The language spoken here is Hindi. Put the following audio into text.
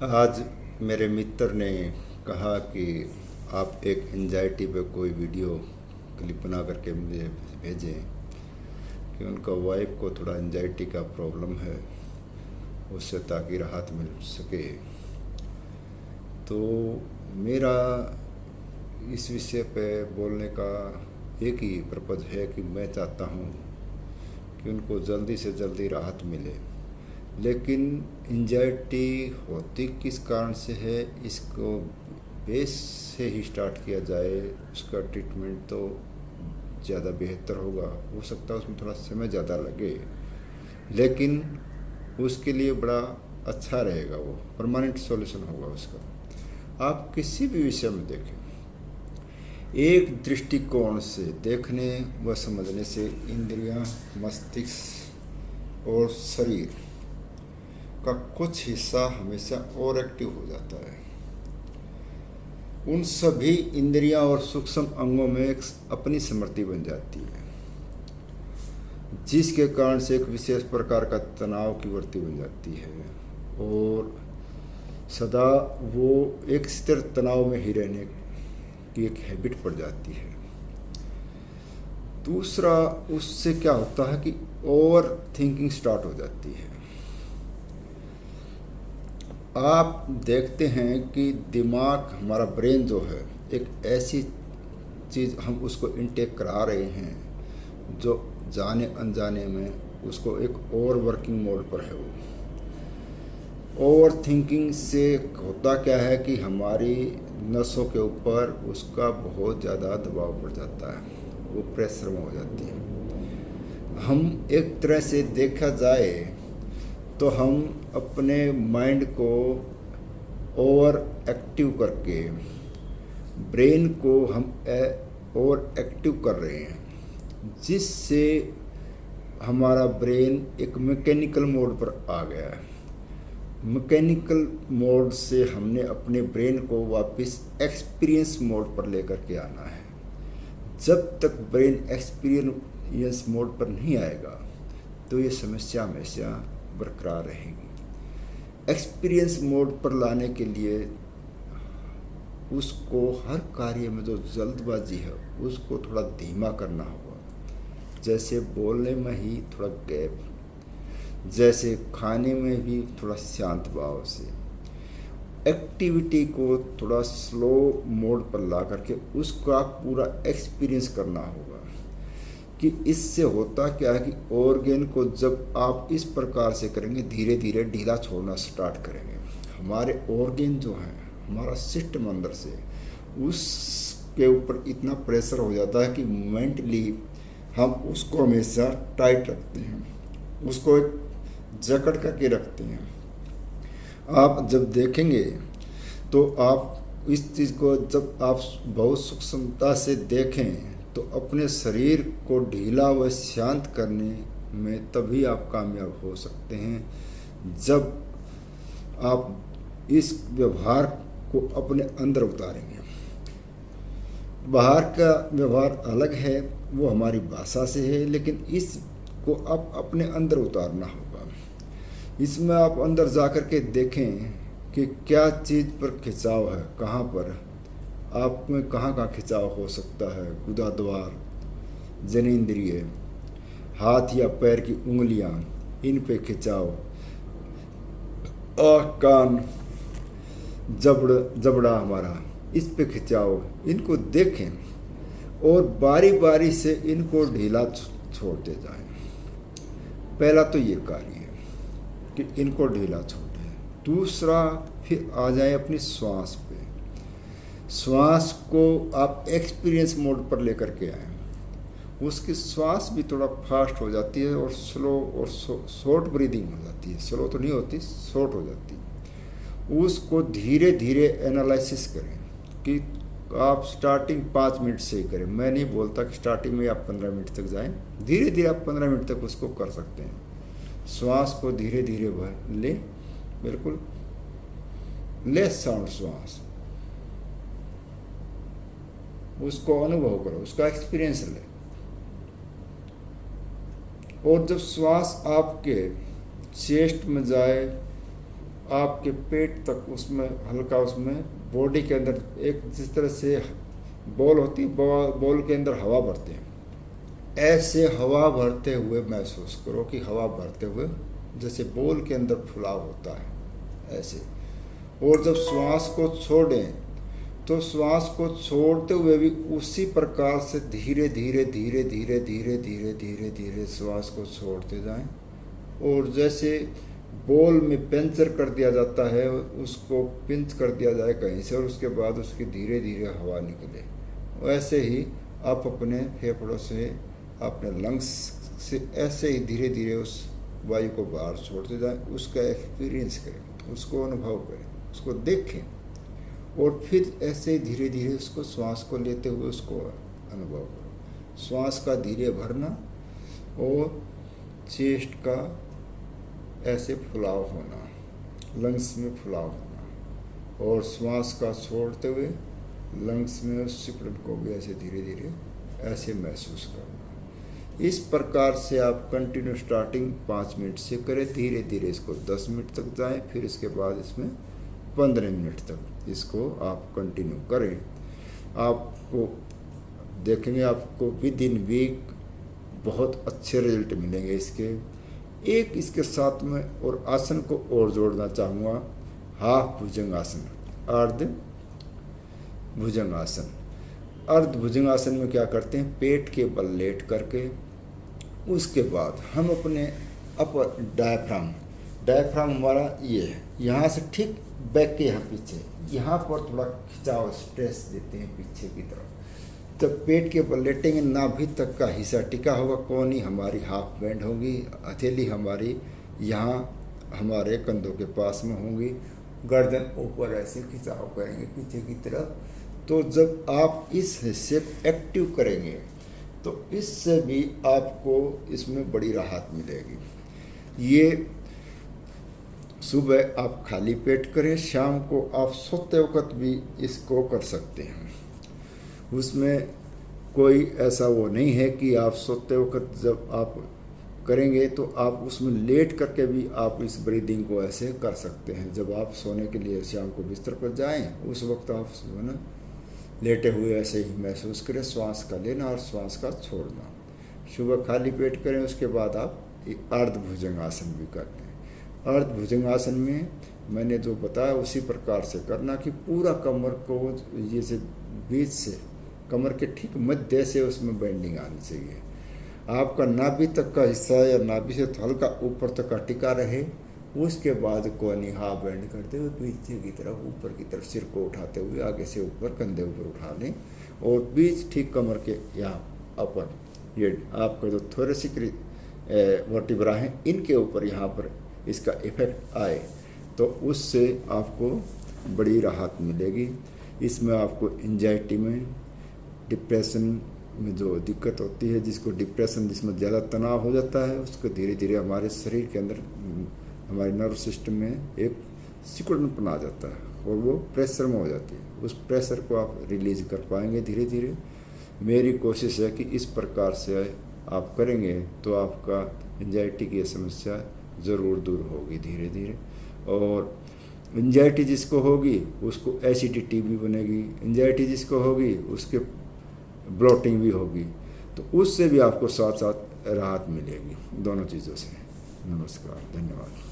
आज मेरे मित्र ने कहा कि आप एक एंजाइटी पे कोई वीडियो क्लिप बना करके मुझे भेजें कि उनका वाइफ को थोड़ा एंजाइटी का प्रॉब्लम है, उससे ताकि राहत मिल सके। तो मेरा इस विषय पे बोलने का एक ही पर्पज़ है कि मैं चाहता हूँ कि उनको जल्दी से जल्दी राहत मिले। लेकिन एंजाइटी होती किस कारण से है, इसको बेस से ही स्टार्ट किया जाए, उसका ट्रीटमेंट तो ज़्यादा बेहतर होगा। हो सकता है उसमें थोड़ा समय ज़्यादा लगे, लेकिन उसके लिए बड़ा अच्छा रहेगा, वो परमानेंट सॉल्यूशन होगा उसका। आप किसी भी विषय में देखें, एक दृष्टिकोण से देखने व समझने से इंद्रियां, मस्तिष्क और शरीर का कुछ हिस्सा हमेशा और एक्टिव हो जाता है। उन सभी इंद्रियां और सूक्ष्म अंगों में एक अपनी स्मृति बन जाती है, जिसके कारण से एक विशेष प्रकार का तनाव की वृत्ति बन जाती है और सदा वो एक स्थिर तनाव में ही रहने की एक हैबिट पड़ जाती है। दूसरा, उससे क्या होता है कि ओवर थिंकिंग स्टार्ट हो जाती है। आप देखते हैं कि दिमाग, हमारा ब्रेन जो है, एक ऐसी चीज़ हम उसको इनटेक करा रहे हैं जो जाने अनजाने में उसको एक ओवर वर्किंग मोड पर है। वो ओवर थिंकिंग से होता क्या है कि हमारी नसों के ऊपर उसका बहुत ज़्यादा दबाव पड़ जाता है, वो प्रेशर में हो जाती है। हम एक तरह से देखा जाए तो हम अपने माइंड को ओवर एक्टिव करके ब्रेन को हम ओवर एक्टिव कर रहे हैं, जिससे हमारा ब्रेन एक मैकेनिकल मोड पर आ गया है। मैकेनिकल मोड से हमने अपने ब्रेन को वापस एक्सपीरियंस मोड पर लेकर के आना है। जब तक ब्रेन एक्सपीरियंस मोड पर नहीं आएगा तो ये समस्या हमेशा बरकरार रहेगी। एक्सपीरियंस मोड पर लाने के लिए उसको हर कार्य में जो जल्दबाजी है उसको थोड़ा धीमा करना होगा। जैसे बोलने में ही थोड़ा गैप, जैसे खाने में भी थोड़ा शांत भाव से, एक्टिविटी को थोड़ा स्लो मोड पर ला करके उसका पूरा एक्सपीरियंस करना होगा। कि इससे होता क्या है कि ऑर्गेन को जब आप इस प्रकार से करेंगे, धीरे धीरे ढीला छोड़ना स्टार्ट करेंगे। हमारे ऑर्गेन जो हैं, हमारा सिस्टम अंदर से उसके ऊपर इतना प्रेशर हो जाता है कि मेंटली हम उसको हमेशा टाइट रखते हैं, उसको एक जकड़ करके रखते हैं। आप जब देखेंगे तो आप इस चीज़ को जब आप बहुत सूक्ष्मता से देखें तो अपने शरीर को ढीला व शांत करने में तभी आप कामयाब हो सकते हैं जब आप इस व्यवहार को अपने अंदर उतारेंगे। बाहर का व्यवहार अलग है, वो हमारी भाषा से है, लेकिन इसको आप अपने अंदर उतारना होगा। इसमें आप अंदर जा कर के देखें कि क्या चीज़ पर खिंचाव है, कहाँ पर आप में कहाँ कहाँ खिंचाव हो सकता है। गुदाद्वार, जनेंद्रिय, हाथ या पैर की उंगलियां, इन पे खिंचाव, कान, जबड़ा हमारा, इस पे खिंचाव, इनको देखें और बारी बारी से इनको ढीला छोड़ते जाएं। पहला तो ये कार्य है कि इनको ढीला छोड़ें। दूसरा, फिर आ जाए अपनी श्वास पे। श्वास को आप एक्सपीरियंस मोड पर लेकर के आए, उसकी श्वास भी थोड़ा फास्ट हो जाती है और स्लो और शॉर्ट ब्रीदिंग हो जाती है। स्लो तो नहीं होती, शॉर्ट हो जाती है। उसको धीरे धीरे एनालिसिस करें कि आप स्टार्टिंग 5 मिनट से ही करें। मैं नहीं बोलता कि स्टार्टिंग में आप 15 मिनट तक जाएं, धीरे धीरे आप 15 मिनट तक उसको कर सकते हैं। श्वास को धीरे धीरे भर लें, बिल्कुल लेस साउंड श्वास, उसको अनुभव करो, उसका एक्सपीरियंस ले। और जब श्वास आपके चेस्ट में जाए, आपके पेट तक उसमें हल्का, उसमें बॉडी के अंदर एक जिस तरह से बॉल होती है, बॉल के अंदर हवा भरते हैं, ऐसे हवा भरते हुए महसूस करो कि हवा भरते हुए जैसे बॉल के अंदर फुलाव होता है ऐसे। और जब श्वास को छोड़ें तो श्वास को छोड़ते हुए भी उसी प्रकार से धीरे धीरे धीरे धीरे धीरे धीरे धीरे धीरे श्वास को छोड़ते जाएं। और जैसे बॉल में पंचर कर दिया जाता है, उसको पिंच कर दिया जाए कहीं से और उसके बाद उसकी धीरे धीरे हवा निकले, वैसे ही आप अपने फेफड़ों से, अपने लंग्स से ऐसे ही धीरे धीरे उस वायु को बाहर छोड़ते जाएं। उसका एक्सपीरियंस करें, उसको अनुभव करें, उसको देखें और फिर ऐसे ही धीरे धीरे उसको श्वास को लेते हुए उसको अनुभव करो। श्वास का धीरे भरना और चेस्ट का ऐसे फुलाव होना, लंग्स में फुलाव होना, और श्वास का छोड़ते हुए लंग्स में उस सिकुड़न को भी ऐसे धीरे धीरे ऐसे महसूस करना। इस प्रकार से आप कंटिन्यू स्टार्टिंग 5 मिनट से करें, धीरे धीरे इसको 10 मिनट तक जाएं, फिर इसके बाद इसमें 15 मिनट तक इसको आप कंटिन्यू करें। आपको देखेंगे आपको विद इन वीक बहुत अच्छे रिजल्ट मिलेंगे इसके। एक इसके साथ में और आसन को और जोड़ना चाहूँगा, हाफ भुजंगासन, अर्ध भुजंगासन। अर्ध भुजंगासन में क्या करते हैं, पेट के बल लेट करके उसके बाद हम अपने अपर डायफ्राम हमारा ये है, यहाँ से ठीक बैक के यहाँ पीछे, यहाँ पर थोड़ा खिंचाव स्ट्रेस देते हैं पीछे की तरफ। जब पेट के बल लेटेंगे, नाभि तक का हिस्सा टिका होगा, कोहनी हमारी हाफ बेंड होगी, हथेली हमारी यहाँ हमारे कंधों के पास में होंगी, गर्दन ऊपर ऐसे खिंचाव करेंगे पीछे की तरफ। तो जब आप इस हिस्से को एक्टिव करेंगे तो इससे भी आपको इसमें बड़ी राहत मिलेगी। ये सुबह आप खाली पेट करें, शाम को आप सोते वक्त भी इसको कर सकते हैं। उसमें कोई ऐसा वो नहीं है कि आप सोते वक्त जब आप करेंगे तो आप उसमें लेट करके भी आप इस ब्रीदिंग को ऐसे कर सकते हैं। जब आप सोने के लिए शाम को बिस्तर पर जाएं, उस वक्त आप ना लेटे हुए ऐसे ही महसूस करें, श्वास का लेना और श्वास का छोड़ना। सुबह खाली पेट करें, उसके बाद आप अर्ध भुजंगासन भी कर लें। अर्ध भुजंगासन में मैंने जो बताया उसी प्रकार से करना कि पूरा कमर को ये से बीच से कमर के ठीक मध्य से उसमें बेंडिंग आनी चाहिए। आपका नाभि तक का हिस्सा या नाभि से हल्का ऊपर तक का टिका रहे। उसके बाद कोहनी हाफ बेंड करते हुए पीछे की तरफ, ऊपर की तरफ सिर को उठाते हुए आगे से ऊपर, कंधे ऊपर उठा लें और बीच ठीक कमर के यहाँ अपर, ये आपका जो थोरेसिक वर्टिब्रा हैं, इनके ऊपर यहाँ पर इसका इफेक्ट आए तो उससे आपको बड़ी राहत मिलेगी। इसमें आपको एंजाइटी में, डिप्रेशन में जो दिक्कत होती है, जिसको डिप्रेशन, जिसमें ज़्यादा तनाव हो जाता है, उसको धीरे धीरे हमारे शरीर के अंदर, हमारे नर्व सिस्टम में एक सिकुड़नपन आ जाता है और वो प्रेशर में हो जाती है। उस प्रेशर को आप रिलीज कर पाएंगे धीरे धीरे। मेरी कोशिश है कि इस प्रकार से आप करेंगे तो आपका एंजाइटी की समस्या ज़रूर दूर होगी धीरे धीरे। और एंजाइटी जिसको होगी उसको एसिडिटी भी बनेगी, एंजाइटी जिसको होगी उसके ब्लोटिंग भी होगी, तो उससे भी आपको साथ साथ राहत मिलेगी, दोनों चीज़ों से। नमस्कार, धन्यवाद।